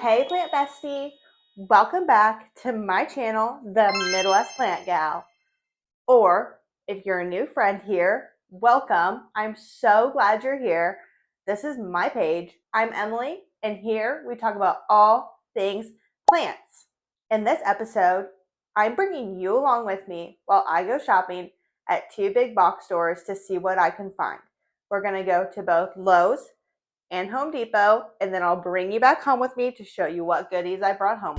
Hey plant bestie, welcome back to my channel, The Midwest Plant Gal. Or if you're a new friend here, welcome. I'm so glad you're here. This is my page. I'm Emily, and here we talk about all things plants. In this episode, I'm bringing you along with me while I go shopping at two big box stores to see what I can find. We're going to go to both Lowe's and Home Depot, and then I'll bring you back home with me to show you what goodies I brought home.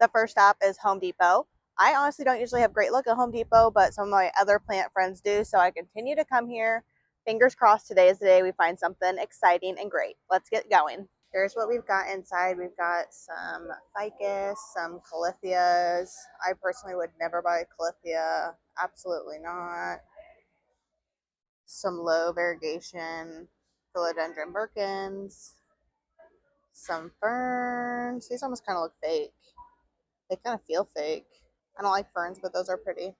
The first stop is Home Depot. I honestly don't usually have great luck at Home Depot, but some of my other plant friends do, so I continue to come here. Fingers crossed today is the day we find something exciting and great. Let's get going. Here's what we've got inside. We've got some ficus, some calithias. I personally would never buy a calathea. Absolutely not. Some Lowe variegation philodendron Birkins, some ferns. These almost kind of look fake. They kind of feel fake. I don't like ferns, but those are pretty.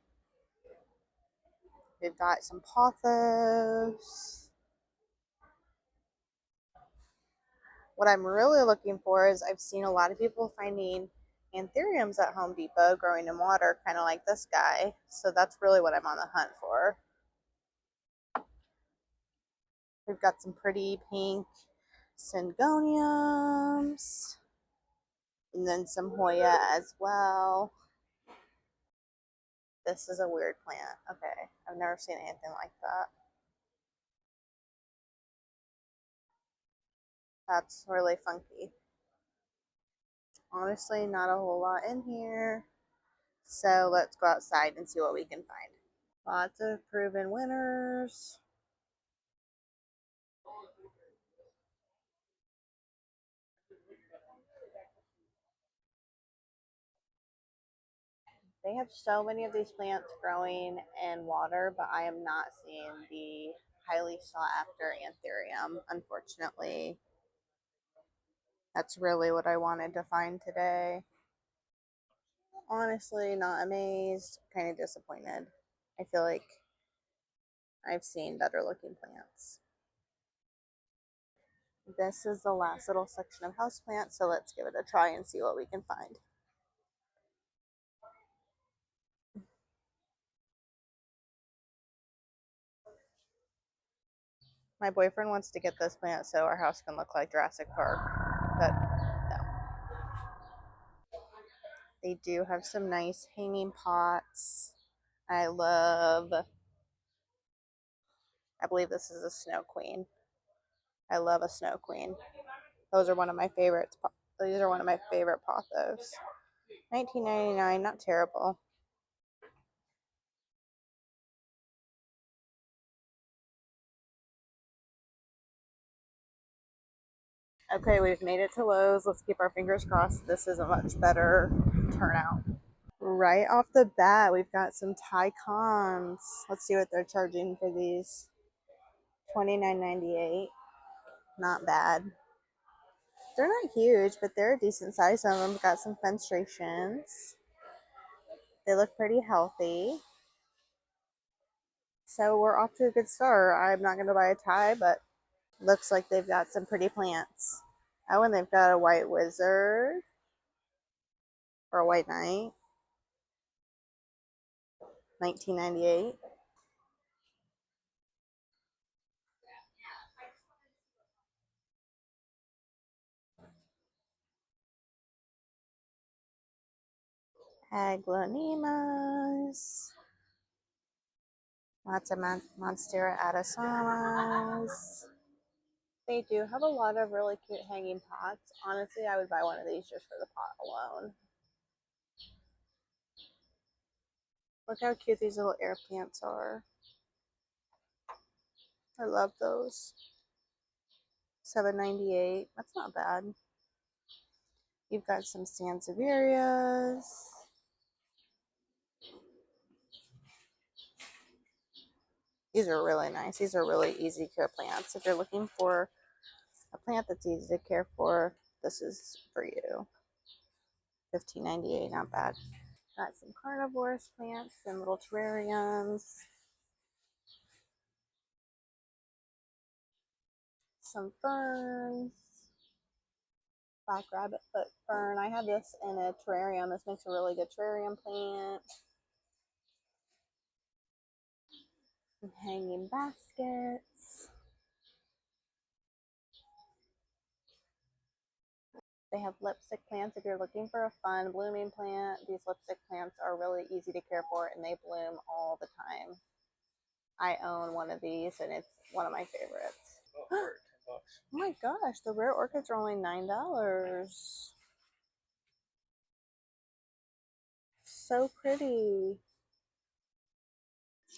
We've got some pothos. What I'm really looking for is I've seen a lot of people finding anthuriums at Home Depot growing in water, kind of like this guy. So that's really what I'm on the hunt for. We've got some pretty pink syngoniums. And then some hoya as well. This is a weird plant. Okay, I've never seen anything like that. That's really funky. Honestly, not a whole lot in here. So let's go outside and see what we can find. Lots of proven winners. They have so many of these plants growing in water, but I am not seeing the highly sought after anthurium, unfortunately. That's really what I wanted to find today. Honestly, not amazed, kind of disappointed. I feel like I've seen better looking plants. This is the last little section of houseplants, so let's give it a try and see what we can find. My boyfriend wants to get this plant so our house can look like Jurassic Park, but no. They do have some nice hanging pots. I believe this is a snow queen. I love a snow queen. Those are one of my favorites. These are one of my favorite pothos. $19.99, not terrible. Okay, we've made it to Lowe's. Let's keep our fingers crossed this is a much better turnout. Right off the bat, we've got some Tycons. Let's see what they're charging for these. $29.98. Not bad. They're not huge, but they're a decent size. Some of them got some fenstrations. They look pretty healthy. So we're off to a good start. I'm not going to buy a tie, but looks like they've got some pretty plants. Oh, and they've got a white wizard or a white knight. $19.98. Aglaonemas. Lots of Monstera atasamas. They do have a lot of really cute hanging pots. Honestly, I would buy one of these just for the pot alone. Look how cute these little air plants are. I love those. $7.98. That's not bad. You've got some sansevierias. These are really nice. These are really easy care plants. If you're looking for a plant that's easy to care for, this is for you. $15.98, not bad. Got some carnivorous plants and little terrariums. some ferns. Black rabbit foot fern. I have this in a terrarium. This makes a really good terrarium plant. Some hanging baskets. They have lipstick plants. If you're looking for a fun blooming plant, these lipstick plants are really easy to care for and they bloom all the time. I own one of these and it's one of my favorites. Oh my gosh, the rare orchids are only $9. So pretty.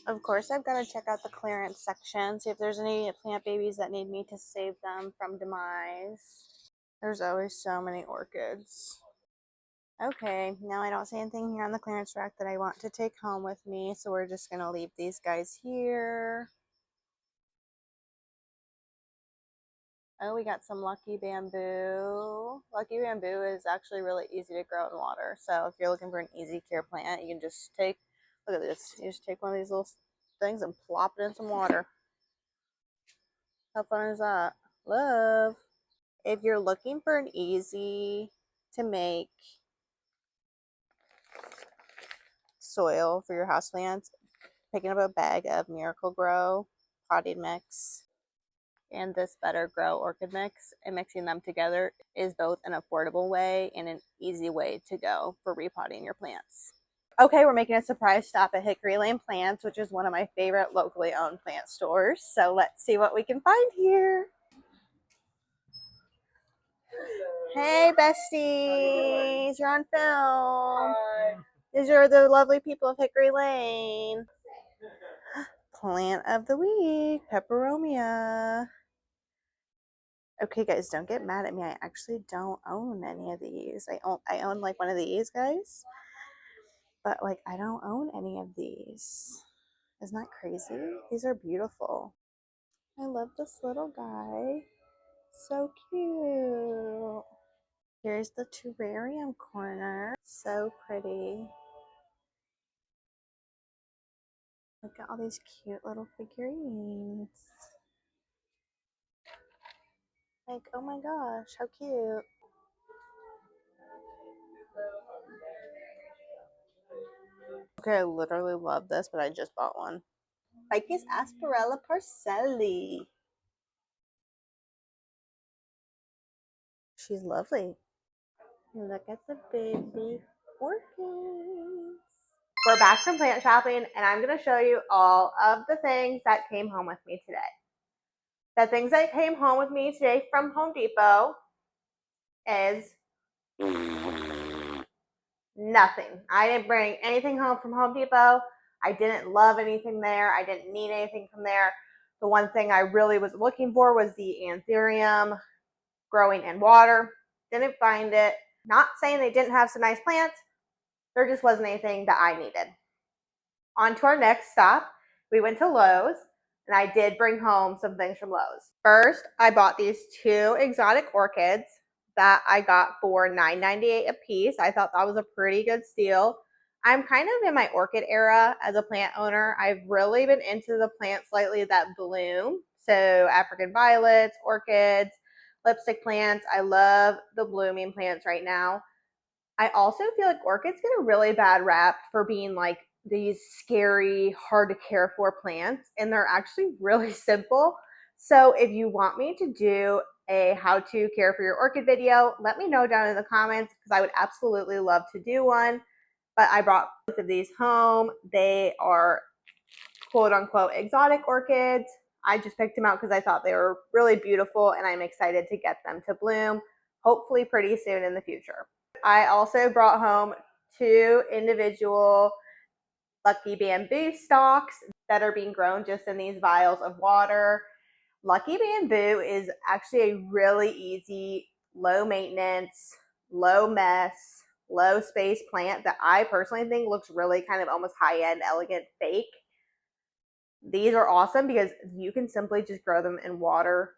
Of course, I've got to check out the clearance section, see if there's any plant babies that need me to save them from demise. There's always so many orchids. Okay, now I don't see anything here on the clearance rack that I want to take home with me, so we're just going to leave these guys here. Oh, we got some lucky bamboo. Lucky bamboo is actually really easy to grow in water, so if you're looking for an easy care plant, you can just take, look at this, you just take one of these little things and plop it in some water. How fun is that? Love. If you're looking for an easy to make soil for your houseplants, picking up a bag of Miracle Grow potting mix and this Better Grow orchid mix and mixing them together is both an affordable way and an easy way to go for repotting your plants. Okay, we're making a surprise stop at Hickory Lane Plants, which is one of my favorite locally owned plant stores. So let's see what we can find here. Hey, besties, you're on film. Hi. These are the lovely people of Hickory Lane. Plant of the week, peperomia. Okay, guys, don't get mad at me. I actually don't own any of these. I own like one of these guys, but like I don't own any of these. Isn't that crazy? These are beautiful. I love this little guy. So cute. Here's the terrarium corner. So pretty. Look at all these cute little figurines. Like, oh my gosh, how cute. Okay, I literally love this, but I just bought one. Ficus aspera Parcellii. She's lovely. Look at the baby orchids. We're back from plant shopping, and I'm going to show you all of the things that came home with me today. The things that came home with me today from Home Depot is nothing. I didn't bring anything home from Home Depot. I didn't love anything there. I didn't need anything from there. The one thing I really was looking for was the anthurium growing in water. Didn't find it. Not saying they didn't have some nice plants. There just wasn't anything that I needed. On to our next stop. We went to Lowe's, and I did bring home some things from Lowe's. First, I bought these two exotic orchids that I got for $9.98 a piece. I thought that was a pretty good steal. I'm kind of in my orchid era as a plant owner. I've really been into the plants lately that bloom. So African violets, orchids, lipstick plants. I love the blooming plants right now. I also feel like orchids get a really bad rap for being like these scary, hard to care for plants, and they're actually really simple. So if you want me to do a how to care for your orchid video, let me know down in the comments because I would absolutely love to do one. But I brought both of these home. They are quote unquote exotic orchids. I just picked them out because I thought they were really beautiful and I'm excited to get them to bloom, hopefully pretty soon in the future. I also brought home two individual lucky bamboo stalks that are being grown just in these vials of water. Lucky bamboo is actually a really easy, low maintenance, low mess, low space plant that I personally think looks really kind of almost high-end, elegant, fake. These are awesome because you can simply just grow them in water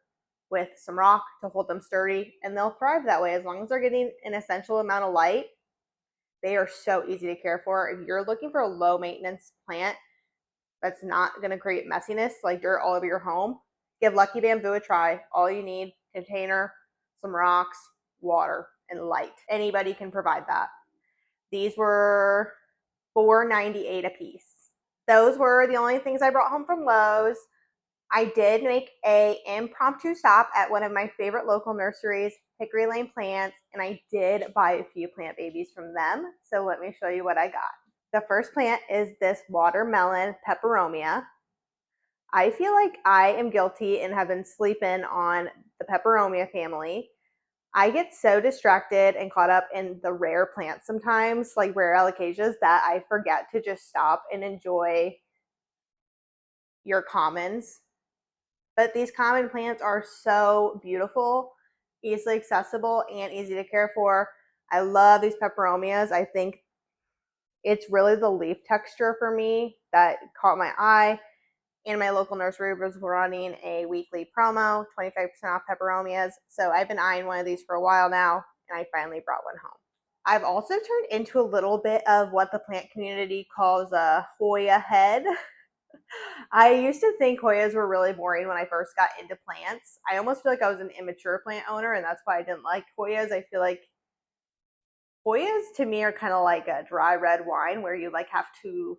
with some rock to hold them sturdy, and they'll thrive that way as long as they're getting an essential amount of light. They are so easy to care for. If you're looking for a low maintenance plant that's not going to create messiness like dirt all over your home, Give Lucky Bamboo a try. All you need, container, some rocks, water, and light. Anybody can provide that. These were $4.98 a piece. Those were the only things I brought home from Lowe's. I did make a impromptu stop at one of my favorite local nurseries, Hickory Lane Plants, and I did buy a few plant babies from them. So let me show you what I got. The first plant is this watermelon peperomia. I feel like I am guilty and have been sleeping on the peperomia family. I get so distracted and caught up in the rare plants sometimes, like rare alocasias, that I forget to just stop and enjoy your commons. But these common plants are so beautiful, easily accessible, and easy to care for. I love these peperomias. I think it's really the leaf texture for me that caught my eye. And my local nursery was running a weekly promo, 25% off peperomias. So I've been eyeing one of these for a while now, and I finally brought one home. I've also turned into a little bit of what the plant community calls a hoya head. I used to think hoyas were really boring when I first got into plants. I almost feel like I was an immature plant owner, and that's why I didn't like hoyas. I feel like hoyas to me are kind of like a dry red wine where you like have to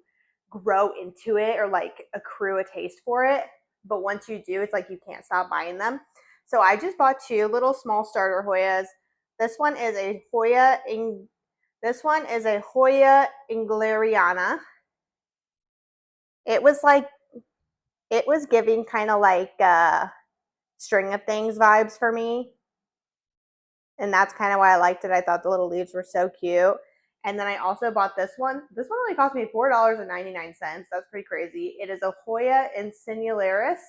grow into it or like accrue a taste for it. But once you do, it's like you can't stop buying them. So I just bought two little small starter hoyas. This one is a hoya ingleriana. It was giving kind of like String of Things vibes for me. And that's kind of why I liked it. I thought the little leaves were so cute. And then I also bought this one. This one only cost me $4.99. That's pretty crazy. It is a Hoya incineraris.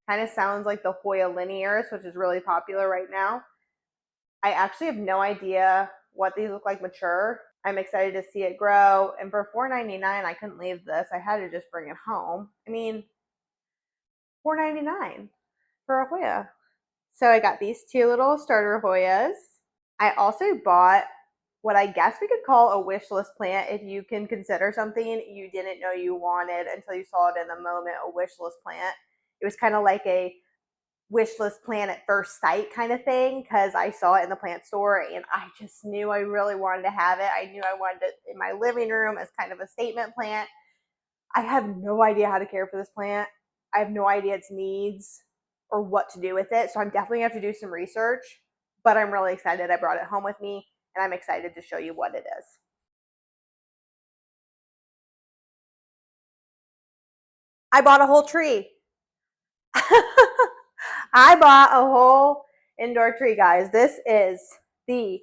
Kind of sounds like the Hoya linearis, which is really popular right now. I actually have no idea what these look like mature. I'm excited to see it grow. And for $4.99, I couldn't leave this. I had to just bring it home. I mean, $4.99 for a Hoya. So I got these two little starter Hoyas. I also bought what I guess we could call a wish list plant if you can consider something you didn't know you wanted until you saw it in the moment, a wish list plant. It was kind of like a wish list plant at first sight kind of thing because I saw it in the plant store and I just knew I really wanted to have it. I knew I wanted it in my living room as kind of a statement plant. I have no idea how to care for this plant. I have no idea its needs or what to do with it. So I'm definitely going to have to do some research, but I'm really excited I brought it home with me and I'm excited to show you what it is. I bought a whole tree. I bought a whole indoor tree, guys. This is the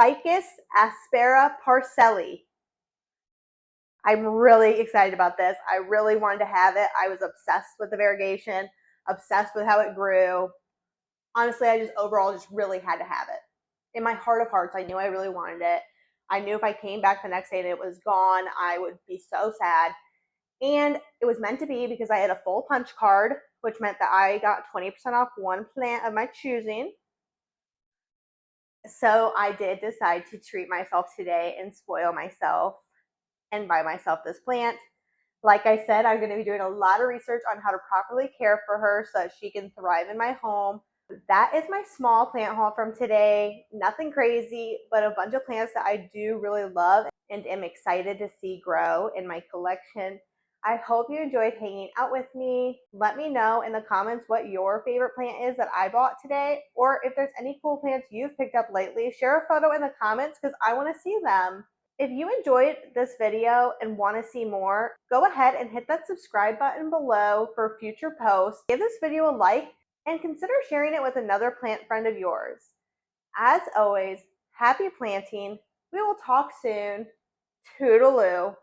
ficus aspera Parcellii. I'm really excited about this. I really wanted to have it. I was obsessed with the variegation, obsessed with how it grew. Honestly, I just overall just really had to have it. In my heart of hearts, I knew I really wanted it. I knew if I came back the next day and it was gone, I would be so sad. And it was meant to be because I had a full punch card, which meant that I got 20% off one plant of my choosing. So I did decide to treat myself today and spoil myself and buy myself this plant. Like I said, I'm going to be doing a lot of research on how to properly care for her so that she can thrive in my home. That is my small plant haul from today. Nothing crazy, but a bunch of plants that I do really love and am excited to see grow in my collection. I hope you enjoyed hanging out with me. Let me know in the comments what your favorite plant is that I bought today, or if there's any cool plants you've picked up lately, share a photo in the comments because I want to see them. If you enjoyed this video and want to see more, go ahead and hit that subscribe button below for future posts. Give this video a like and consider sharing it with another plant friend of yours. As always, happy planting. We will talk soon. Toodaloo.